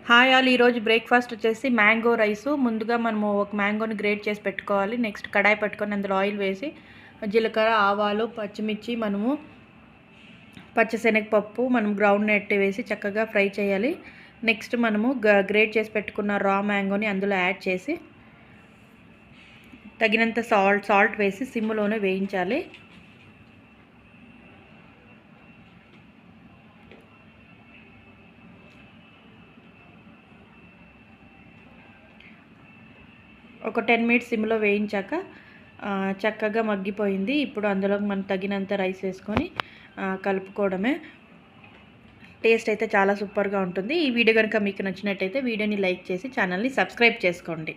Hi all ఈరోజు breakfast వచ్చేసి mango rice. ముందుగా మనము ఒక మ్యాంగోని గ్రేట్ చేసి పెట్టుకోవాలి. నెక్స్ట్ కడాయి పెట్టుకొని అందులో ఆయిల్ వేసి జీలకర్ర, ఆవాలు, పచ్చిమిర్చి, మనము పచ్చిశనగపప్పు, మనం గ్రౌండ్ నట్ వేసి చక్కగా ఫ్రై చేయాలి. నెక్స్ట్ మనము గ్రేట్ చేసి పెట్టుకున్న రా మ్యాంగోని అందులో యాడ్ చేసి తగినంత సాల్ట్ వేసి సిమ్లోనే వేయించాలి. ఒక 10 మినిట్స్ సిమ్లో వేయించాక చక్కగా మగ్గిపోయింది. ఇప్పుడు అందులో మనం తగినంత రైస్ వేసుకొని కలుపుకోవడమే. టేస్ట్ అయితే చాలా సూపర్గా ఉంటుంది. ఈ వీడియో కనుక మీకు నచ్చినట్టయితే వీడియోని లైక్ చేసి ఛానల్ని సబ్స్క్రైబ్ చేసుకోండి.